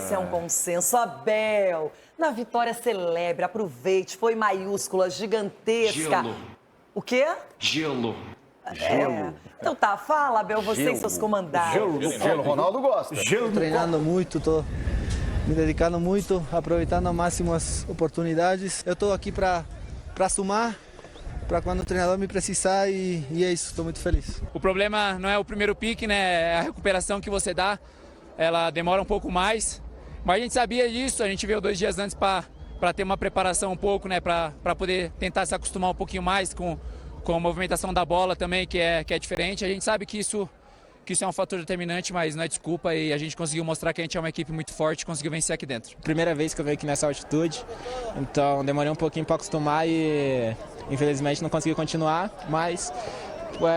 Esse é um consenso. Abel, na vitória celebre, aproveite, foi maiúscula, gigantesca. Gelo. O quê? Gelo. Então tá, fala, Abel, você e seus comandados. Gelo, Ronaldo gosta. Tô treinando muito, tô me dedicando muito, aproveitando ao máximo as oportunidades. Eu tô aqui para somar, para quando o treinador me precisar e é isso, estou muito feliz. O problema não é o primeiro pique, né? É a recuperação que você dá, ela demora um pouco mais, mas a gente sabia disso, a gente veio 2 dias antes para ter uma preparação um pouco, né? Para poder tentar se acostumar um pouquinho mais com a movimentação da bola também, que é diferente. A gente sabe que isso é um fator determinante, mas não é desculpa, e a gente conseguiu mostrar que a gente é uma equipe muito forte, conseguiu vencer aqui dentro. Primeira vez que eu venho aqui nessa altitude, então demorei um pouquinho para acostumar e infelizmente não consegui continuar, mas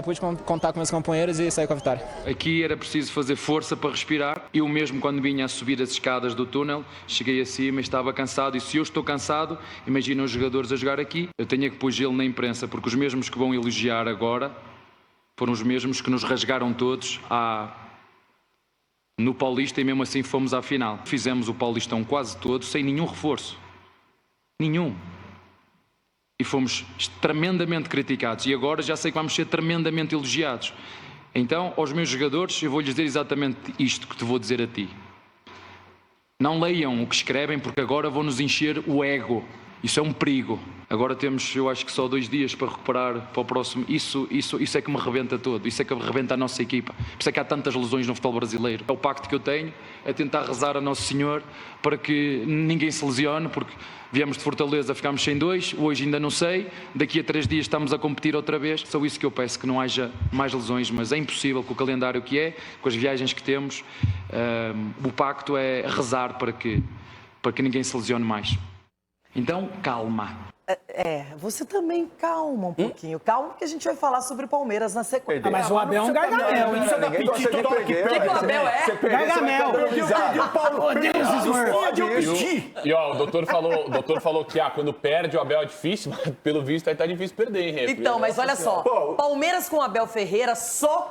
pude contar com meus companheiros e sair com a vitória. Aqui era preciso fazer força para respirar. Eu mesmo, quando vinha a subir as escadas do túnel, cheguei acima e estava cansado. E se eu estou cansado, imagina os jogadores a jogar aqui. Eu tenho que pôr gelo na imprensa, porque os mesmos que vão elogiar agora foram os mesmos que nos rasgaram todos no Paulista, e mesmo assim fomos à final. Fizemos o Paulistão quase todo sem nenhum reforço. Nenhum. E fomos tremendamente criticados. E agora já sei que vamos ser tremendamente elogiados. Então, aos meus jogadores, eu vou-lhes dizer exatamente isto que te vou dizer a ti. Não leiam o que escrevem, porque agora vão-nos encher o ego. Isso é um perigo. Agora temos, eu acho que só 2 dias para recuperar para o próximo. Isso é que me rebenta todo. Isso é que rebenta a nossa equipa. Por isso é que há tantas lesões no futebol brasileiro. É o pacto que eu tenho, é tentar rezar a Nosso Senhor para que ninguém se lesione, porque viemos de Fortaleza, ficámos sem 2, hoje ainda não sei, daqui a 3 dias estamos a competir outra vez. Só isso que eu peço, que não haja mais lesões, mas é impossível com o calendário que é, com as viagens que temos. O pacto é rezar para que ninguém se lesione mais. Então, calma. Você também calma um pouquinho. Calma, porque a gente vai falar sobre o Palmeiras na sequência. Mas o Abel é um gargamel, hein? Ninguém gosta de perder. O que o Abel é? Gargamel. E ó, o doutor falou que quando perde o Abel é difícil, mas pelo visto aí tá difícil perder, hein, Rê? Então, mas olha só. Palmeiras com Abel Ferreira só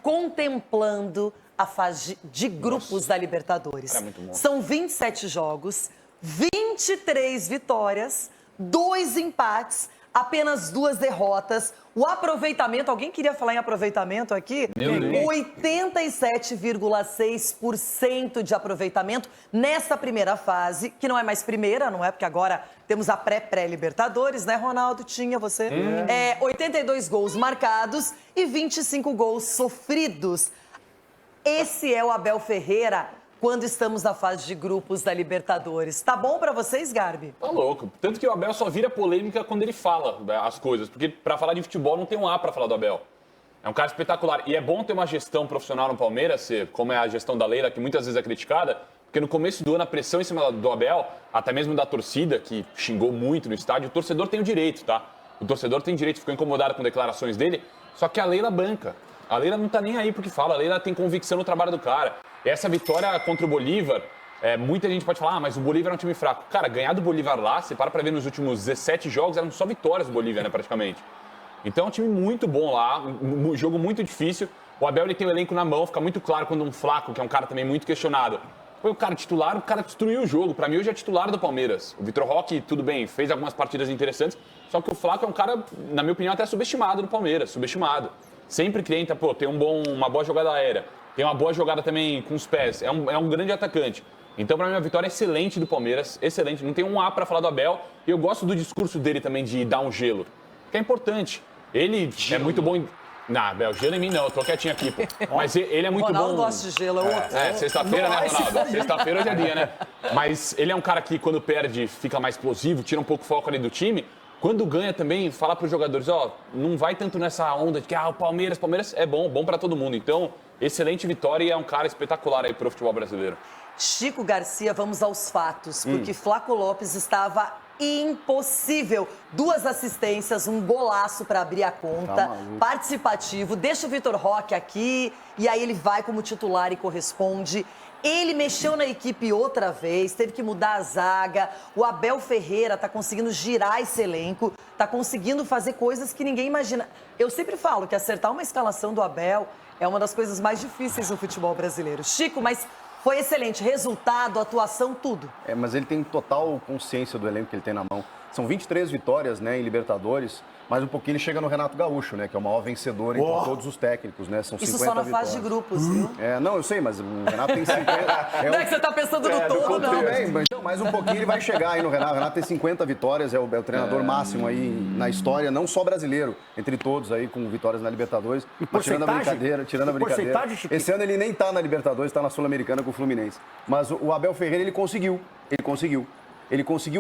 contemplando a fase de grupos da Libertadores. São 27 jogos, 23 vitórias, 2 empates, apenas 2 derrotas. O aproveitamento, alguém queria falar em aproveitamento aqui? 87,6% de aproveitamento nessa primeira fase, que não é mais primeira, não é? Porque agora temos a pré-Libertadores, né, Ronaldo? Tinha você. 82 gols marcados e 25 gols sofridos. Esse é o Abel Ferreira quando estamos na fase de grupos da Libertadores. Tá bom pra vocês, Garbi? Tá louco. Tanto que o Abel só vira polêmica quando ele fala as coisas. Porque pra falar de futebol não tem um A pra falar do Abel. É um cara espetacular. E é bom ter uma gestão profissional no Palmeiras, como é a gestão da Leila, que muitas vezes é criticada. Porque no começo do ano, a pressão em cima do Abel, até mesmo da torcida, que xingou muito no estádio, o torcedor tem o direito, tá? O torcedor tem direito, ficou incomodado com declarações dele, só que a Leila banca. A Leila não tá nem aí porque fala, a Leila tem convicção no trabalho do cara. Essa vitória contra o Bolívar, muita gente pode falar, mas o Bolívar é um time fraco. Cara, ganhar do Bolívar lá, você para pra ver nos últimos 17 jogos, eram só vitórias do Bolívar, né, praticamente. Então é um time muito bom lá, um jogo muito difícil. O Abel ele tem o elenco na mão, fica muito claro quando um Flaco, que é um cara também muito questionado, foi o cara titular, o cara destruiu o jogo. Pra mim hoje é titular do Palmeiras. O Vitor Roque, tudo bem, fez algumas partidas interessantes, só que o Flaco é um cara, na minha opinião, até subestimado do Palmeiras, subestimado. Sempre que entra, tem uma boa jogada aérea, tem uma boa jogada também com os pés, é um grande atacante. Então, para mim, a vitória é excelente do Palmeiras, excelente. Não tem um A para falar do Abel. E eu gosto do discurso dele também de dar um gelo, que é importante. Ele é muito bom em... Não, Abel, gelo em mim não, eu tô quietinho aqui, pô. Mas ele é muito Ronaldo bom... gosta de gelo, sexta-feira, né, Ronaldo? Sexta-feira hoje é dia, né? Mas ele é um cara que, quando perde, fica mais explosivo, tira um pouco o foco ali do time. Quando ganha também, fala para os jogadores, não vai tanto nessa onda de que o Palmeiras é bom para todo mundo. Então, excelente vitória e é um cara espetacular aí pro futebol brasileiro. Chico Garcia, vamos aos fatos, porque Flaco Lopes estava impossível. 2 assistências, um golaço para abrir a conta, participativo, deixa o Vitor Roque aqui e aí ele vai como titular e corresponde. Ele mexeu na equipe outra vez, teve que mudar a zaga. O Abel Ferreira está conseguindo girar esse elenco, está conseguindo fazer coisas que ninguém imagina. Eu sempre falo que acertar uma escalação do Abel é uma das coisas mais difíceis no futebol brasileiro. Chico, mas Foi excelente. Resultado, atuação, tudo. Mas ele tem total consciência do elenco que ele tem na mão. São 23 vitórias, né, em Libertadores, mas um pouquinho ele chega no Renato Gaúcho, né, que é o maior vencedor entre todos os técnicos, né? São 50 Isso só na vitórias. fase de grupos, viu? Não, eu sei, mas o Renato tem 50... Não é que você tá pensando no todo, não. Tudo bem, mas um pouquinho ele vai chegar aí no Renato. O Renato tem 50 vitórias, é o treinador máximo aí na história, não só brasileiro, entre todos aí, com vitórias na Libertadores. Mas tirando a brincadeira, esse ano ele nem tá na Libertadores, tá na Sul-Americana com o Fluminense. Mas o Abel Ferreira, ele conseguiu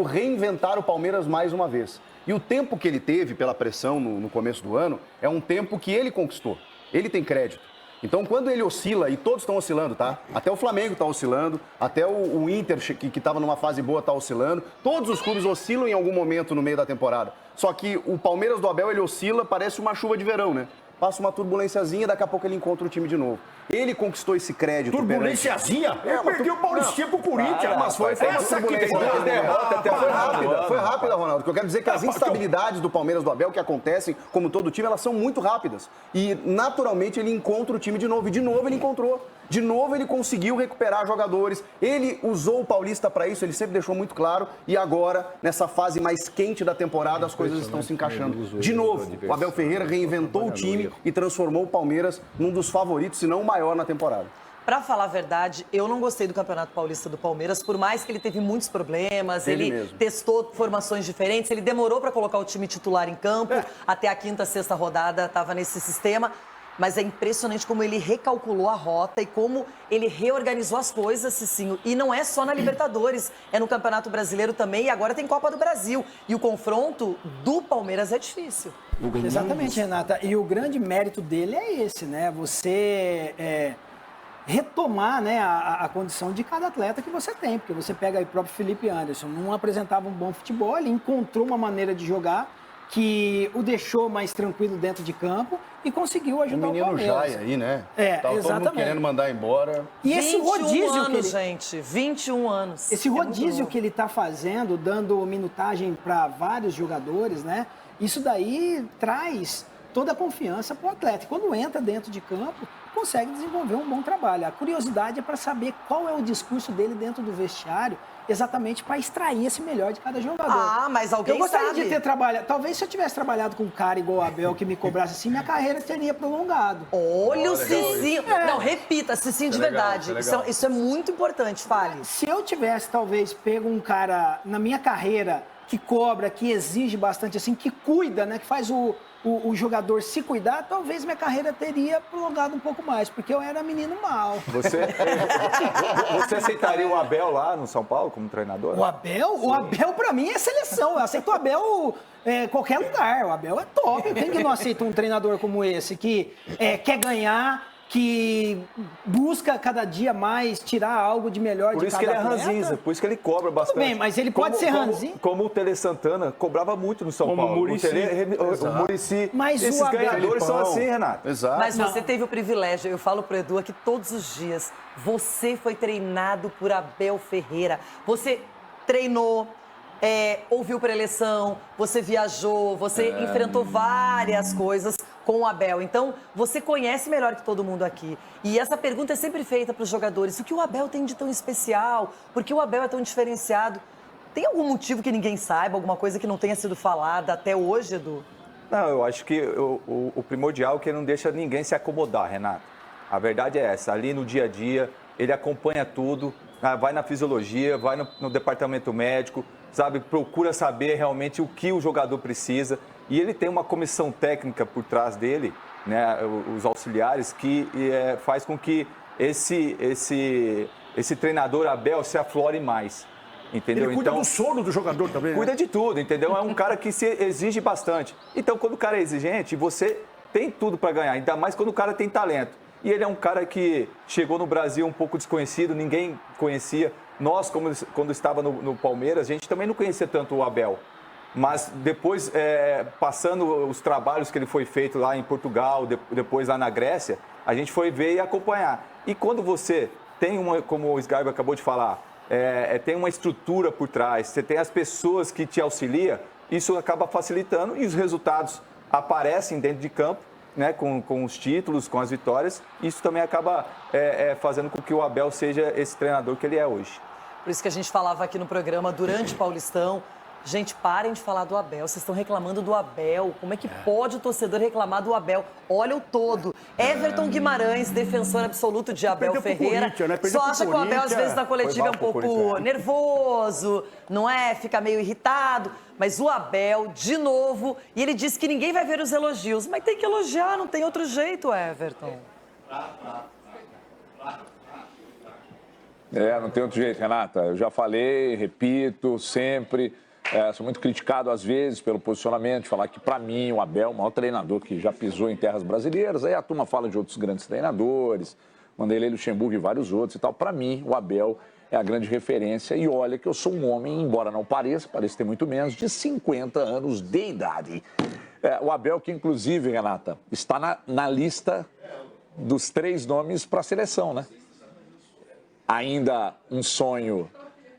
reinventar o Palmeiras mais uma vez. E o tempo que ele teve pela pressão no começo do ano é um tempo que ele conquistou. Ele tem crédito. Então, quando ele oscila, e todos estão oscilando, tá? Até o Flamengo está oscilando, até o Inter, que estava numa fase boa, está oscilando. Todos os clubes oscilam em algum momento no meio da temporada. Só que o Palmeiras do Abel, ele oscila, parece uma chuva de verão, né? Passa uma turbulênciazinha, daqui a pouco ele encontra o time de novo. Ele conquistou esse crédito. Turbulênciazinha? Ele perdeu o Paulistinha pro Corinthians. Mas foi essa que tem 2 derrotas até. Foi rápida, Ronaldo. O que eu quero dizer é que as instabilidades do Palmeiras do Abel, que acontecem, como todo time, elas são muito rápidas. E, naturalmente, ele encontra o time de novo. E, de novo, ele encontrou. De novo, ele conseguiu recuperar jogadores. Ele usou o Paulista para isso, ele sempre deixou muito claro. E agora, nessa fase mais quente da temporada, as coisas estão se encaixando. De novo, o Abel Ferreira reinventou o time e transformou o Palmeiras num dos favoritos, se não o maior na temporada. Pra falar a verdade, eu não gostei do Campeonato Paulista do Palmeiras, por mais que ele teve muitos problemas, ele testou formações diferentes, ele demorou para colocar o time titular em campo, até a 5ª, 6ª rodada estava nesse sistema. Mas é impressionante como ele recalculou a rota e como ele reorganizou as coisas, Cicinho. E não é só na Libertadores, é no Campeonato Brasileiro também. E agora tem Copa do Brasil. E o confronto do Palmeiras é difícil. Exatamente, Renata. E o grande mérito dele é esse, né? Você retomar, né, a condição de cada atleta que você tem. Porque você pega aí o próprio Felipe Anderson, não apresentava um bom futebol, ele encontrou uma maneira de jogar que o deixou mais tranquilo dentro de campo e conseguiu ajudar o Palmeiras. O menino Jai aí, né? Tava todo mundo querendo mandar embora. E esse rodízio anos, que ele... gente, 21 anos. Esse rodízio que ele está fazendo, dando minutagem para vários jogadores, né? Isso daí traz toda a confiança para o atleta. E quando entra dentro de campo, consegue desenvolver um bom trabalho. A curiosidade é para saber qual é o discurso dele dentro do vestiário, exatamente para extrair esse melhor de cada jogador. Ah, mas alguém sabe. Eu gostaria de ter trabalhado... Talvez se eu tivesse trabalhado com um cara igual o Abel, que me cobrasse assim, minha carreira teria prolongado. Olha o Cicinho. Não, repita, Cicinho de verdade. Isso é muito importante, fale. Se eu tivesse, talvez, pego um cara na minha carreira que cobra, que exige bastante, assim, que cuida, né, que faz o jogador se cuidar, talvez minha carreira teria prolongado um pouco mais, porque eu era menino mau. Você aceitaria o Abel lá no São Paulo como treinador? O Abel? Sim. O Abel, pra mim, é seleção. Eu aceito o Abel em qualquer lugar. O Abel é top. Quem que não aceita um treinador como esse, que quer ganhar, que busca cada dia mais tirar algo de melhor de cada atleta? Por isso que ele é ranzinza, por isso que ele cobra bastante. Tudo bem, mas ele pode ser ranzinza. Como o Tele Santana cobrava muito no São Paulo. O Muricy. Mas esses ganhadores são assim, Renato. Exato. Mas você teve o privilégio, eu falo pro Edu aqui todos os dias, você foi treinado por Abel Ferreira. Você treinou, ouviu preleção, você viajou, você enfrentou várias coisas com o Abel. Então, você conhece melhor que todo mundo aqui. E essa pergunta é sempre feita para os jogadores. O que o Abel tem de tão especial? Por que o Abel é tão diferenciado? Tem algum motivo que ninguém saiba? Alguma coisa que não tenha sido falada até hoje, Edu? Não, eu acho que o primordial é que ele não deixa ninguém se acomodar, Renato. A verdade é essa. Ali no dia a dia, ele acompanha tudo, vai na fisiologia, vai no departamento médico, sabe, procura saber realmente o que o jogador precisa. E ele tem uma comissão técnica por trás dele, né, os auxiliares, que faz com que esse treinador Abel se aflore mais. Entendeu? Ele cuida do sono do jogador também, né? Cuida de tudo, entendeu? É um cara que se exige bastante. Então, quando o cara é exigente, você tem tudo para ganhar, ainda mais quando o cara tem talento. E ele é um cara que chegou no Brasil um pouco desconhecido, ninguém conhecia. Nós, quando estava no Palmeiras, a gente também não conhecia tanto o Abel. Mas depois, passando os trabalhos que ele foi feito lá em Portugal, depois lá na Grécia, a gente foi ver e acompanhar. E quando você tem como o Sgarbi acabou de falar, tem uma estrutura por trás, você tem as pessoas que te auxiliam, isso acaba facilitando e os resultados aparecem dentro de campo né, com os títulos, com as vitórias. Isso também acaba fazendo com que o Abel seja esse treinador que ele é hoje. Por isso que a gente falava aqui no programa, durante o Paulistão, gente, parem de falar do Abel. Vocês estão reclamando do Abel. Como é que pode o torcedor reclamar do Abel? Olha o todo. Everton Guimarães, defensor absoluto de Abel Ferreira. Né? Só acha que o Abel, às vezes, na coletiva é um pouco nervoso, não é? Fica meio irritado. Mas o Abel, de novo, e ele disse que ninguém vai ver os elogios. Mas tem que elogiar, não tem outro jeito, Everton. Não tem outro jeito, Renata. Eu já falei, repito, sempre. Sou muito criticado, às vezes, pelo posicionamento, de falar que, para mim, o Abel é o maior treinador que já pisou em terras brasileiras. Aí a turma fala de outros grandes treinadores, Vanderlei Luxemburgo e vários outros e tal. Para mim, o Abel é a grande referência. E olha que eu sou um homem, embora não pareça ter muito menos, de 50 anos de idade. O Abel, que inclusive, Renata, está na lista dos 3 nomes para a seleção, né? Ainda um sonho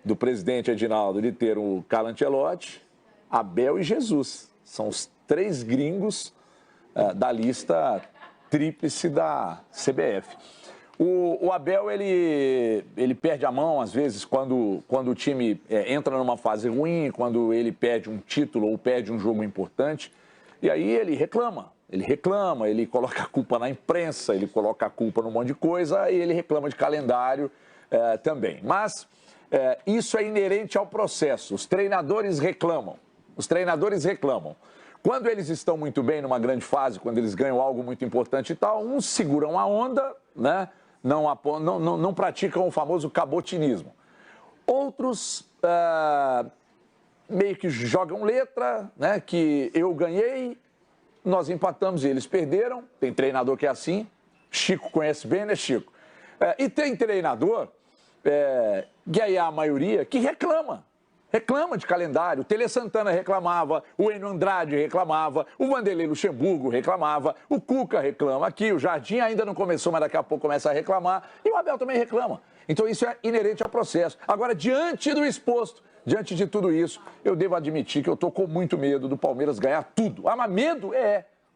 do presidente Edinaldo de ter o Carlo Ancelotti, Abel e Jesus. São os 3 gringos da lista tríplice da CBF. O Abel, ele perde a mão, às vezes, quando o time entra numa fase ruim, quando ele perde um título ou perde um jogo importante. E aí ele reclama, ele coloca a culpa na imprensa, ele coloca a culpa num monte de coisa e ele reclama de calendário também. Mas isso é inerente ao processo. Os treinadores reclamam. Quando eles estão muito bem numa grande fase, quando eles ganham algo muito importante e tal, uns seguram a onda, né? Não praticam o famoso cabotinismo. Outros meio que jogam letra, né? Que eu ganhei, nós empatamos e eles perderam. Tem treinador que é assim. Chico conhece bem, né, Chico? E tem treinador, que aí é a maioria, que reclama de calendário. O Tele Santana reclamava, o Enio Andrade reclamava, o Vanderlei Luxemburgo reclamava, o Cuca reclama aqui, o Jardim ainda não começou, mas daqui a pouco começa a reclamar, e o Abel também reclama. Então isso é inerente ao processo. Agora, diante do exposto, diante de tudo isso, eu devo admitir que eu estou com muito medo do Palmeiras ganhar tudo. Mas medo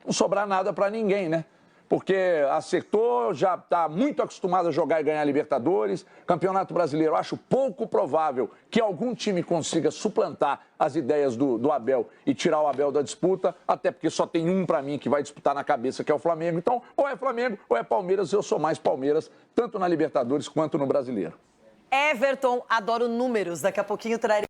não sobrar nada para ninguém, né? Porque acertou, já está muito acostumado a jogar e ganhar Libertadores. Campeonato Brasileiro, acho pouco provável que algum time consiga suplantar as ideias do Abel e tirar o Abel da disputa, até porque só tem um para mim que vai disputar na cabeça, que é o Flamengo. Então, ou é Flamengo ou é Palmeiras. Eu sou mais Palmeiras, tanto na Libertadores quanto no Brasileiro. Everton, adoro números. Daqui a pouquinho trarei